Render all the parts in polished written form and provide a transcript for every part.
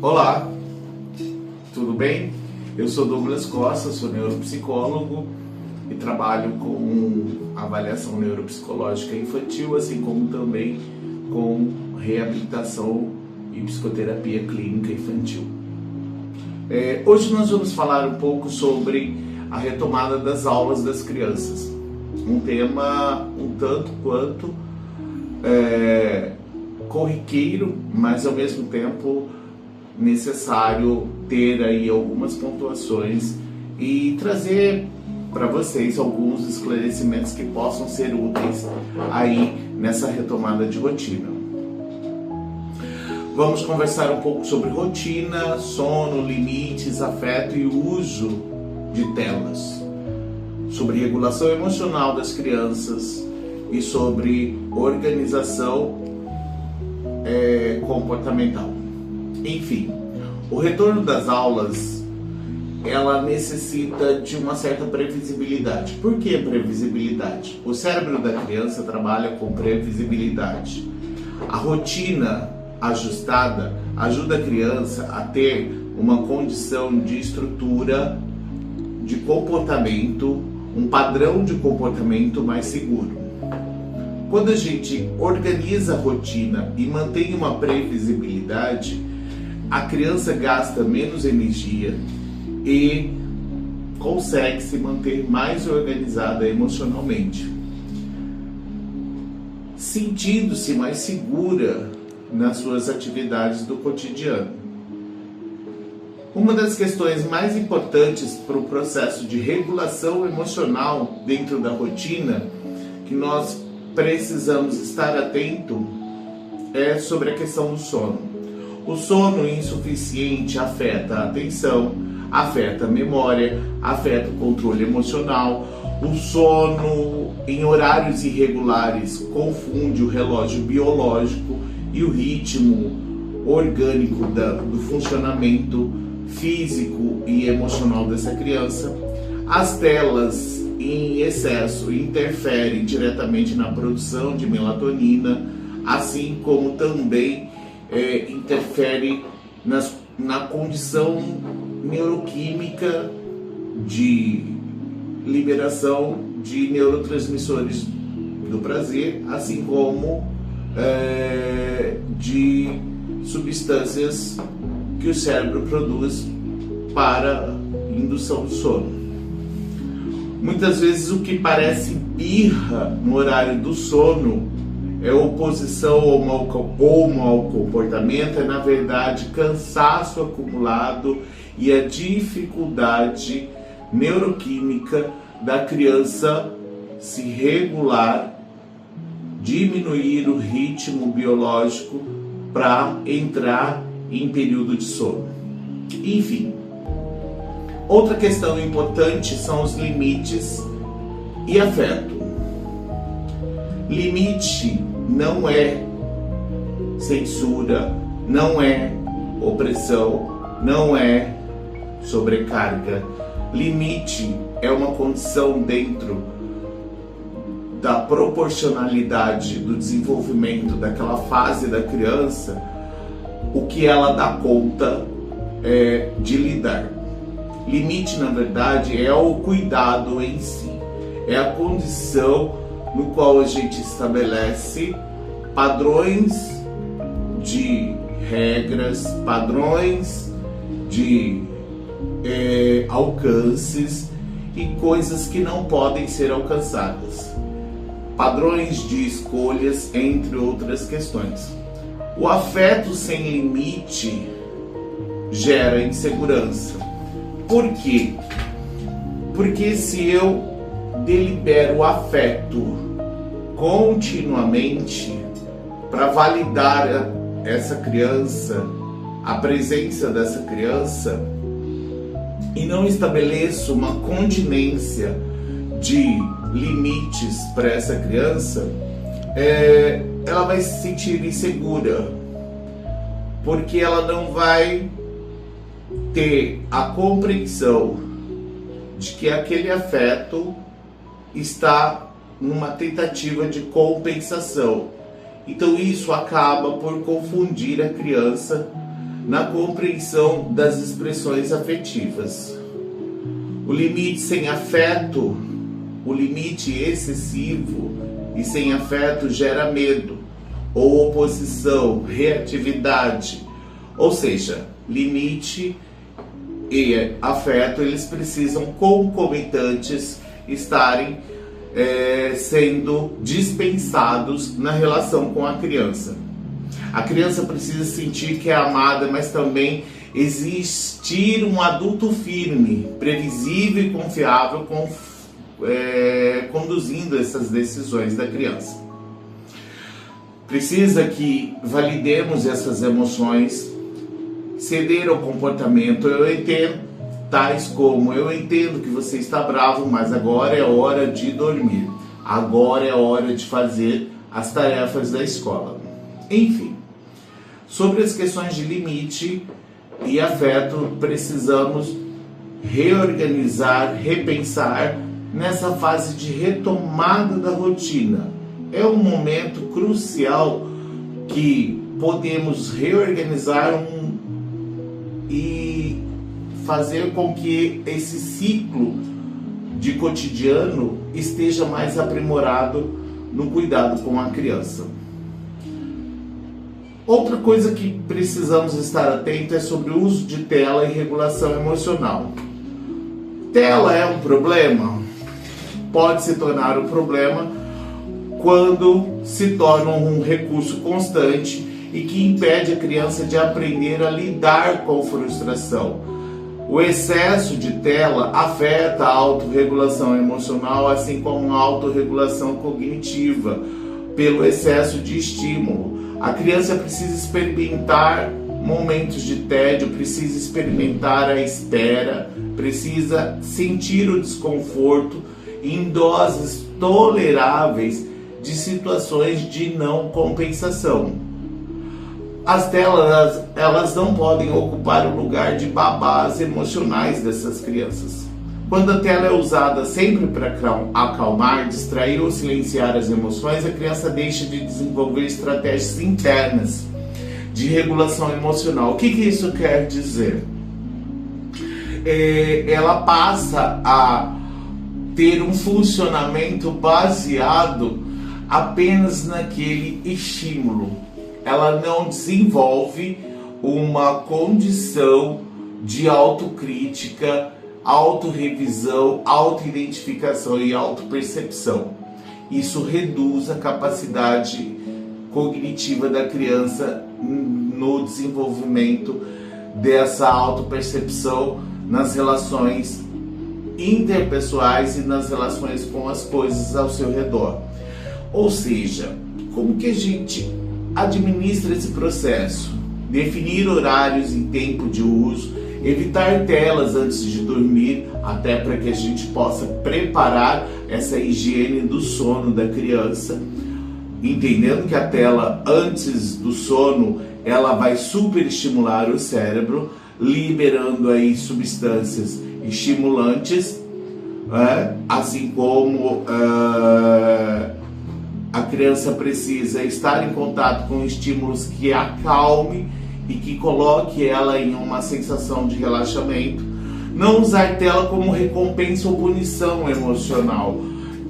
Olá, tudo bem? Eu sou Douglas Costa, sou neuropsicólogo e trabalho com avaliação neuropsicológica infantil, assim como também com reabilitação e psicoterapia clínica infantil. Hoje nós vamos falar um pouco sobre a retomada das aulas das crianças, um tema um tanto quanto corriqueiro, mas ao mesmo tempo necessário ter aí algumas pontuações e trazer para vocês alguns esclarecimentos que possam ser úteis aí nessa retomada de rotina. Vamos conversar um pouco sobre rotina, sono, limites, afeto e uso de telas, sobre regulação emocional das crianças e sobre organização comportamental. Enfim, o retorno das aulas, ela necessita de uma certa previsibilidade. Por que previsibilidade? O cérebro da criança trabalha com previsibilidade. A rotina ajustada ajuda a criança a ter uma condição de estrutura de comportamento, um padrão de comportamento mais seguro. Quando a gente organiza a rotina e mantém uma previsibilidade, a criança gasta menos energia e consegue se manter mais organizada emocionalmente, sentindo-se mais segura nas suas atividades do cotidiano. Uma das questões mais importantes para o processo de regulação emocional dentro da rotina que nós precisamos estar atento é sobre a questão do sono. O sono insuficiente afeta a atenção, afeta a memória, afeta o controle emocional. O sono em horários irregulares confunde o relógio biológico e o ritmo orgânico do funcionamento físico e emocional dessa criança. As telas em excesso interferem diretamente na produção de melatonina, assim como também interfere na condição neuroquímica de liberação de neurotransmissores do prazer, assim como de substâncias que o cérebro produz para indução do sono. Muitas vezes o que parece birra no horário do sono é oposição ou mau comportamento, é na verdade cansaço acumulado e a dificuldade neuroquímica da criança se regular, diminuir o ritmo biológico para entrar em período de sono. Enfim, outra questão importante são os limites e afeto. Limite não é censura, não é opressão, não é sobrecarga. Limite é uma condição dentro da proporcionalidade do desenvolvimento daquela fase da criança, o que ela dá conta de lidar. Limite, na verdade, é o cuidado em si, é a condição no qual a gente estabelece padrões de regras, padrões de alcances e coisas que não podem ser alcançadas, padrões de escolhas, entre outras questões. O afeto sem limite gera insegurança. Por quê? Porque se eu delibero o afeto continuamente para validar essa criança, a presença dessa criança, e não estabeleço uma continência de limites para essa criança, ela vai se sentir insegura, porque ela não vai ter a compreensão de que aquele afeto está numa tentativa de compensação. Então isso acaba por confundir a criança na compreensão das expressões afetivas. O limite sem afeto, o limite excessivo e sem afeto gera medo, ou oposição, reatividade. Ou seja, limite e afeto, eles precisam concomitantes estarem sendo dispensados na relação com a criança. A criança precisa sentir que é amada, mas também existir um adulto firme, previsível e confiável conduzindo essas decisões da criança. Precisa que validemos essas emoções, ceder ao comportamento. Eu entendo, tais como: eu entendo que você está bravo, mas agora é hora de dormir, agora é hora de fazer as tarefas da escola. Enfim, sobre as questões de limite e afeto, precisamos reorganizar, repensar nessa fase de retomada da rotina. É um momento crucial que podemos reorganizar e fazer com que esse ciclo de cotidiano esteja mais aprimorado no cuidado com a criança. Outra coisa que precisamos estar atentos é sobre o uso de tela e regulação emocional. Tela é um problema? Pode se tornar um problema quando se torna um recurso constante e que impede a criança de aprender a lidar com frustração. O excesso de tela afeta a autorregulação emocional, assim como a autorregulação cognitiva, pelo excesso de estímulo. A criança precisa experimentar momentos de tédio, precisa experimentar a espera, precisa sentir o desconforto em doses toleráveis de situações de não compensação. As telas, elas não podem ocupar o lugar de babás emocionais dessas crianças. Quando a tela é usada sempre para acalmar, distrair ou silenciar as emoções, a criança deixa de desenvolver estratégias internas de regulação emocional. O que isso quer dizer? Ela passa a ter um funcionamento baseado apenas naquele estímulo. Ela não desenvolve uma condição de autocrítica, autorrevisão, autoidentificação e autopercepção. Isso reduz a capacidade cognitiva da criança no desenvolvimento dessa autopercepção nas relações interpessoais e nas relações com as coisas ao seu redor. Ou seja, como que a gente administra esse processo? Definir horários e tempo de uso, evitar telas antes de dormir, até para que a gente possa preparar essa higiene do sono da criança, entendendo que a tela antes do sono ela vai superestimular o cérebro, liberando aí substâncias estimulantes, assim como a criança precisa estar em contato com estímulos que acalme e que coloque ela em uma sensação de relaxamento. Não usar tela como recompensa ou punição emocional.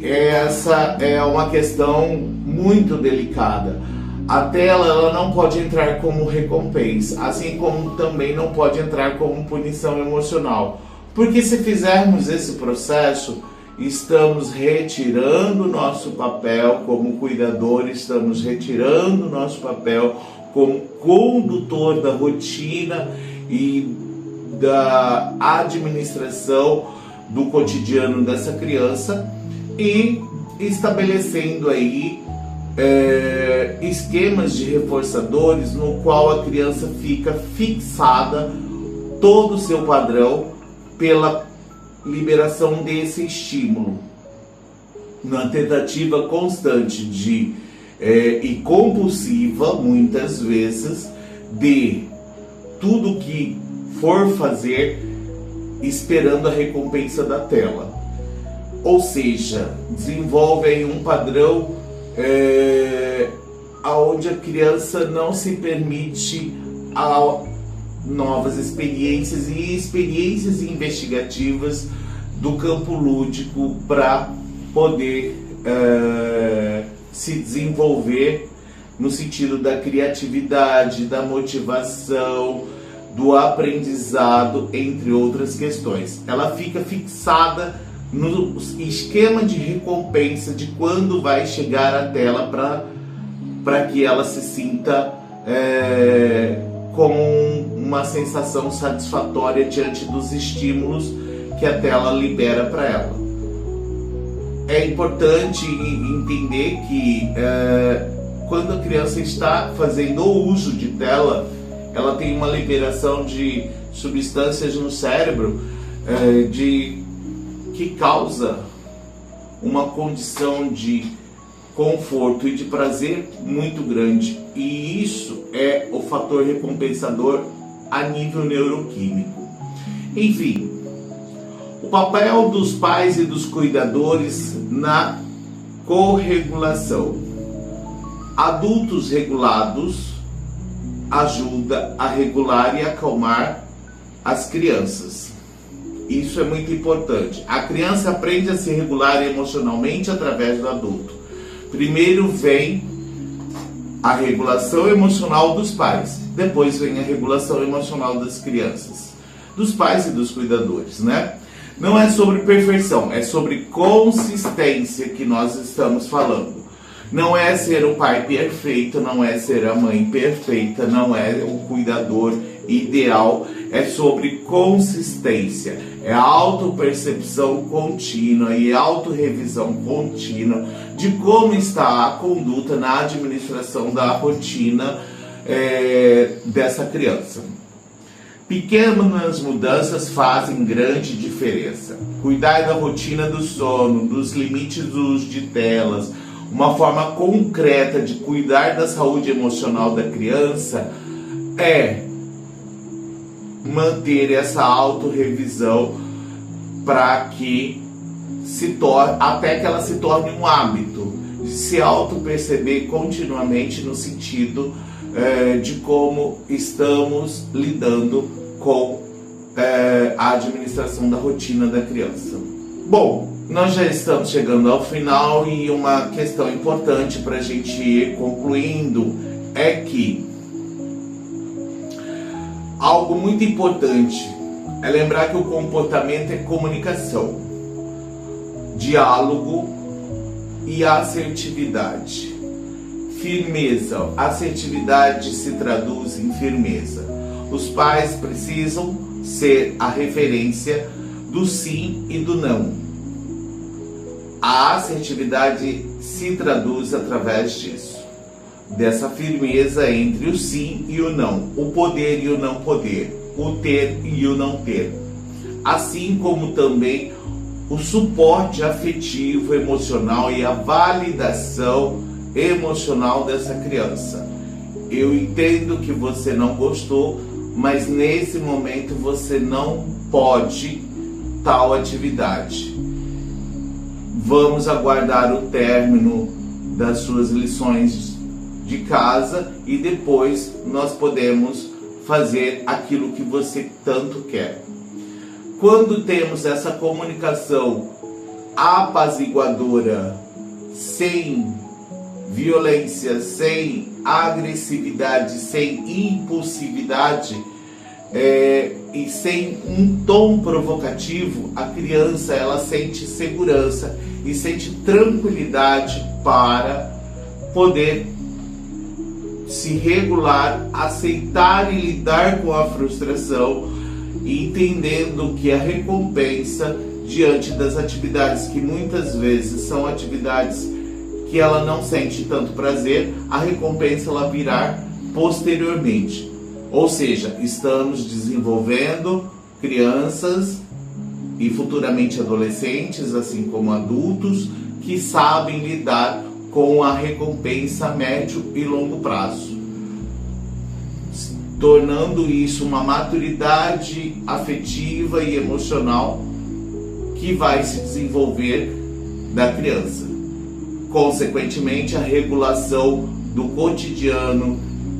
Essa é uma questão muito delicada. A tela ela não pode entrar como recompensa, assim como também não pode entrar como punição emocional. Porque se fizermos esse processo, estamos retirando o nosso papel como cuidador, estamos retirando o nosso papel como condutor da rotina e da administração do cotidiano dessa criança e estabelecendo aí esquemas de reforçadores no qual a criança fica fixada todo o seu padrão pela liberação desse estímulo, na tentativa constante e compulsiva, muitas vezes, de tudo que for fazer esperando a recompensa da tela. Ou seja, desenvolve aí um padrão onde a criança não se permite novas experiências e experiências investigativas do campo lúdico para poder se desenvolver no sentido da criatividade, da motivação, do aprendizado, entre outras questões. Ela fica fixada no esquema de recompensa de quando vai chegar a tela para que ela se sinta com uma sensação satisfatória diante dos estímulos que a tela libera para ela. É importante entender que quando a criança está fazendo o uso de tela, ela tem uma liberação de substâncias no cérebro que causa uma condição de conforto e de prazer muito grande, e isso é o fator recompensador a nível neuroquímico. Enfim, o papel dos pais e dos cuidadores na corregulação. Adultos regulados ajuda a regular e acalmar as crianças. Isso é muito importante. A criança aprende a se regular emocionalmente através do adulto. Primeiro vem a regulação emocional dos pais, depois vem a regulação emocional das crianças, dos pais e dos cuidadores, né? Não é sobre perfeição, é sobre consistência que nós estamos falando. Não é ser o pai perfeito, não é ser a mãe perfeita, não é o cuidador ideal, é sobre consistência, é autopercepção contínua e autorrevisão contínua de como está a conduta na administração da rotina dessa criança. Pequenas mudanças fazem grande diferença. Cuidar da rotina do sono, dos limites do uso de telas, uma forma concreta de cuidar da saúde emocional da criança é manter essa autorrevisão para que até que ela se torne um hábito, de se auto-perceber continuamente no sentido de como estamos lidando com a administração da rotina da criança. Bom, nós já estamos chegando ao final e uma questão importante para a gente ir concluindo é que algo muito importante é lembrar que o comportamento é comunicação, diálogo e assertividade. Firmeza. Assertividade se traduz em firmeza. Os pais precisam ser a referência do sim e do não. A assertividade se traduz através disso, dessa firmeza entre o sim e o não, o poder e o não poder, o ter e o não ter, assim como também o suporte afetivo, emocional e a validação emocional dessa criança. Eu entendo que você não gostou, mas nesse momento você não pode tal atividade. Vamos aguardar o término das suas lições de casa e depois nós podemos fazer aquilo que você tanto quer. Quando temos essa comunicação apaziguadora, sem violência, sem agressividade, sem impulsividade e sem um tom provocativo, a criança ela sente segurança e sente tranquilidade para poder se regular, aceitar e lidar com a frustração, entendendo que a recompensa diante das atividades que muitas vezes são atividades que ela não sente tanto prazer, a recompensa ela virá posteriormente. Ou seja, estamos desenvolvendo crianças e futuramente adolescentes, assim como adultos, que sabem lidar com a recompensa a médio e longo prazo, tornando isso uma maturidade afetiva e emocional que vai se desenvolver da criança. Consequentemente, a regulação do cotidiano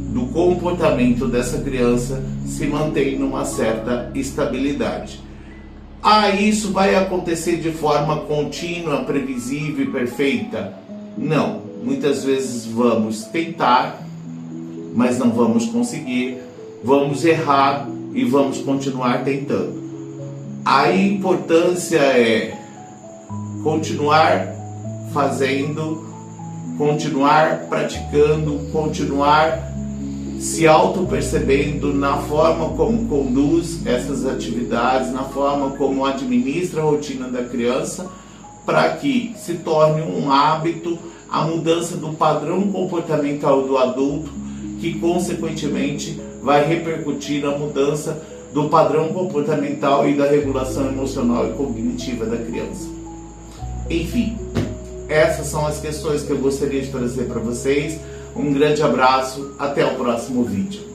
do comportamento dessa criança se mantém numa certa estabilidade. Isso vai acontecer de forma contínua, previsível e perfeita? Não. Muitas vezes vamos tentar, mas não vamos conseguir, vamos errar e vamos continuar tentando. A importância é continuar fazendo, continuar praticando, continuar se auto-percebendo na forma como conduz essas atividades, na forma como administra a rotina da criança, para que se torne um hábito a mudança do padrão comportamental do adulto, que consequentemente vai repercutir na mudança do padrão comportamental e da regulação emocional e cognitiva da criança. Enfim, essas são as questões que eu gostaria de trazer para vocês. Um grande abraço, até o próximo vídeo.